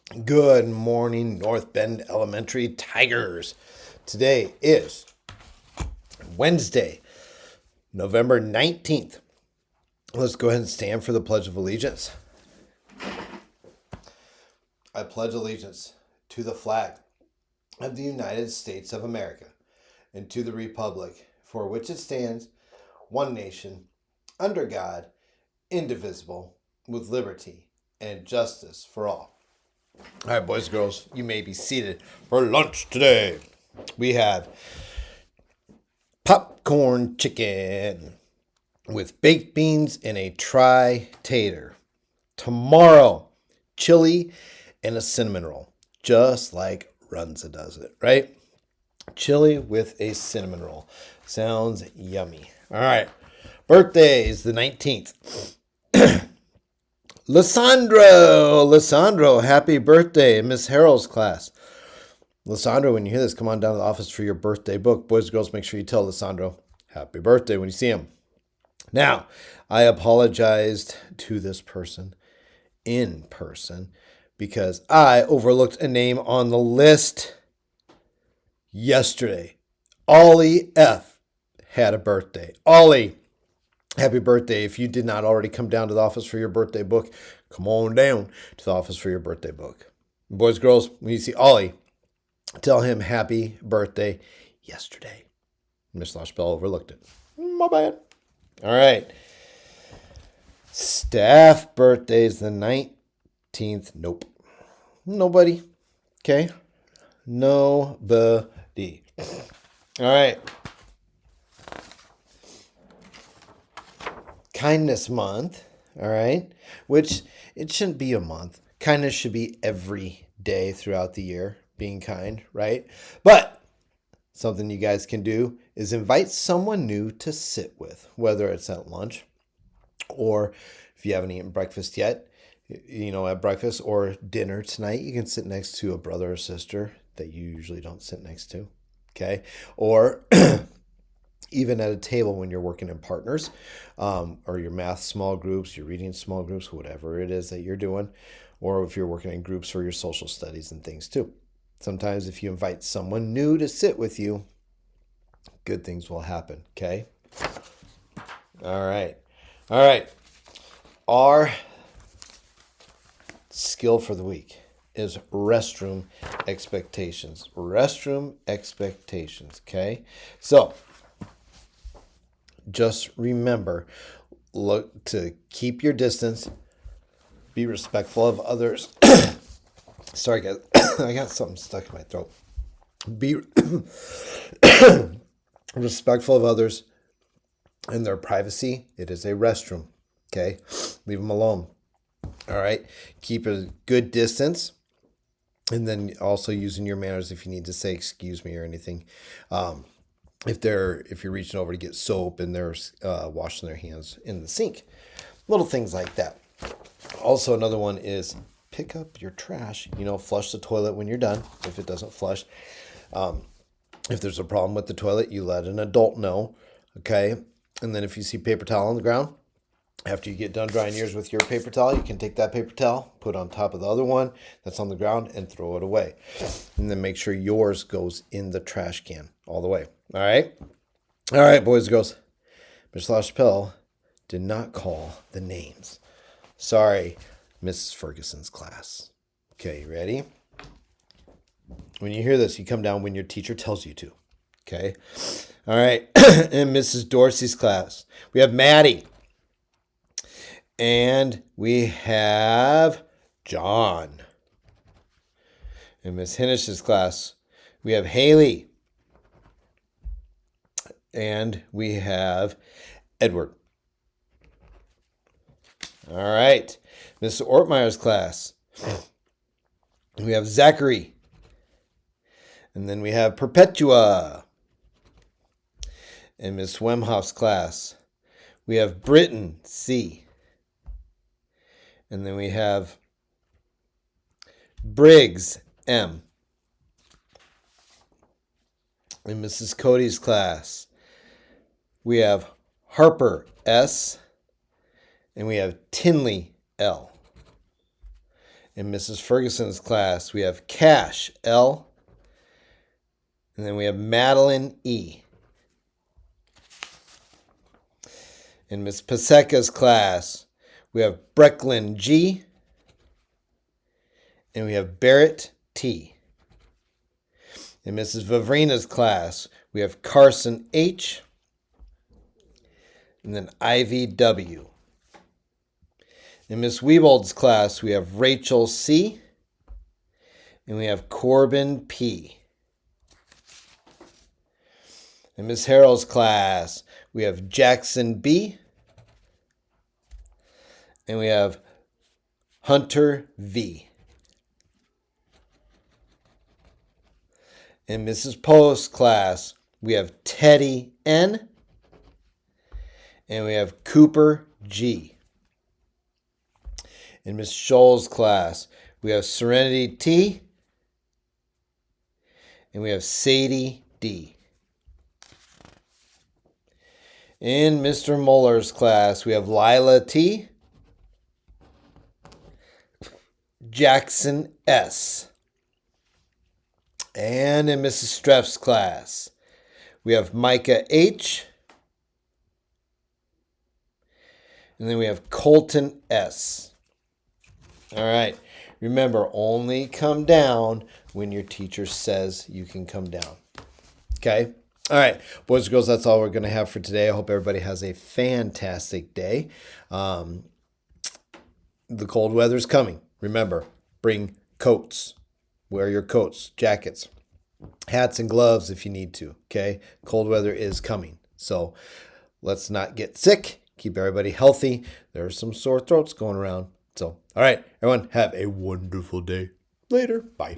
Good morning, North Bend Elementary Tigers. Today is Wednesday, November 19th. Let's go ahead and stand for the Pledge of Allegiance. I pledge allegiance to the flag of the United States of America and to the republic for which it stands, one nation, under God, indivisible, with liberty and justice for all. All right, boys and girls, you may be seated for lunch today. We have popcorn chicken with baked beans and a tri-tater. Tomorrow, chili and a cinnamon roll, just like Runza does it, right? Chili with a cinnamon roll. Sounds yummy. All right, birthdays the 19th. Lissandro, happy birthday in Miss Harrell's class. Lissandro, when you hear this, come on down to the office for your birthday book. Boys and girls, make sure you tell Lissandro happy birthday when you see him. Now, I apologized to this person in person because I overlooked a name on the list yesterday. Ollie F. had a birthday. Ollie, happy birthday. If you did not already come down to the office for your birthday book, come on down to the office for your birthday book. Boys, girls, when you see Ollie, tell him happy birthday yesterday. Miss LaChapelle overlooked it. My bad. All right. Staff birthdays the 19th. Nope. Nobody. Okay. Nobody. All right. Kindness month. All right. Which it shouldn't be a month. Kindness should be every day throughout the year, being kind, right? But something you guys can do is invite someone new to sit with, whether it's at lunch or if you haven't eaten breakfast yet, at breakfast or dinner tonight, you can sit next to a brother or sister that you usually don't sit next to, okay? Or even at a table when you're working in partners, or your math small groups, your reading small groups, whatever it is that you're doing, or if you're working in groups for your social studies and things too. Sometimes if you invite someone new to sit with you, good things will happen, okay? All right. Our skill for the week is restroom expectations. Restroom expectations, okay? So, just remember, look to keep your distance, be respectful of others. Sorry, guys, I got something stuck in my throat. Be respectful of others and their privacy. It is a restroom, okay? Leave them alone. All right? Keep a good distance. And then also using your manners if you need to say excuse me or anything. If you're reaching over to get soap and they're washing their hands in the sink. Little things like that. Also, another one is pick up your trash. Flush the toilet when you're done if it doesn't flush. If there's a problem with the toilet, you let an adult know, okay? And then if you see paper towel on the ground, after you get done drying yours with your paper towel, you can take that paper towel, put it on top of the other one that's on the ground, and throw it away. And then make sure yours goes in the trash can all the way. All right? All right, boys and girls. Miss LaChapelle did not call the names. Sorry, Mrs. Ferguson's class. Okay, you ready? When you hear this, you come down when your teacher tells you to. Okay? All right. In Mrs. Dorsey's class, we have Maddie. And we have John. In Miss Hinnish's class, we have Haley. And we have Edward. All right. Miss Ortmeyer's class, we have Zachary. And then we have Perpetua. In Miss Wemhoff's class, we have Britton C. And then we have Briggs M. In Mrs. Cody's class, we have Harper S. And we have Tinley L. In Mrs. Ferguson's class, we have Cash, L. And then we have Madeline, E. In Miss Paseka's class, we have Brecklin, G. And we have Barrett, T. In Mrs. Vavrina's class, we have Carson, H. And then Ivy, W. In Miss Wiebold's class, we have Rachel, C. And we have Corbin, P. In Miss Harrell's class, we have Jackson, B. And we have Hunter, V. In Mrs. Post's class, we have Teddy, N. And we have Cooper, G. In Miss Scholl's class, we have Serenity, T. And we have Sadie, D. In Mr. Muller's class, we have Lila, T. Jackson, S. And in Mrs. Streff's class, we have Micah, H. And then we have Colton, S. All right. Remember, only come down when your teacher says you can come down. Okay? All right. Boys and girls, that's all we're going to have for today. I hope everybody has a fantastic day. The cold weather's coming. Remember, bring coats. Wear your coats, jackets, hats, and gloves if you need to. Okay? Cold weather is coming. So let's not get sick. Keep everybody healthy. There are some sore throats going around. So, all right, everyone, have a wonderful day. Later. Bye.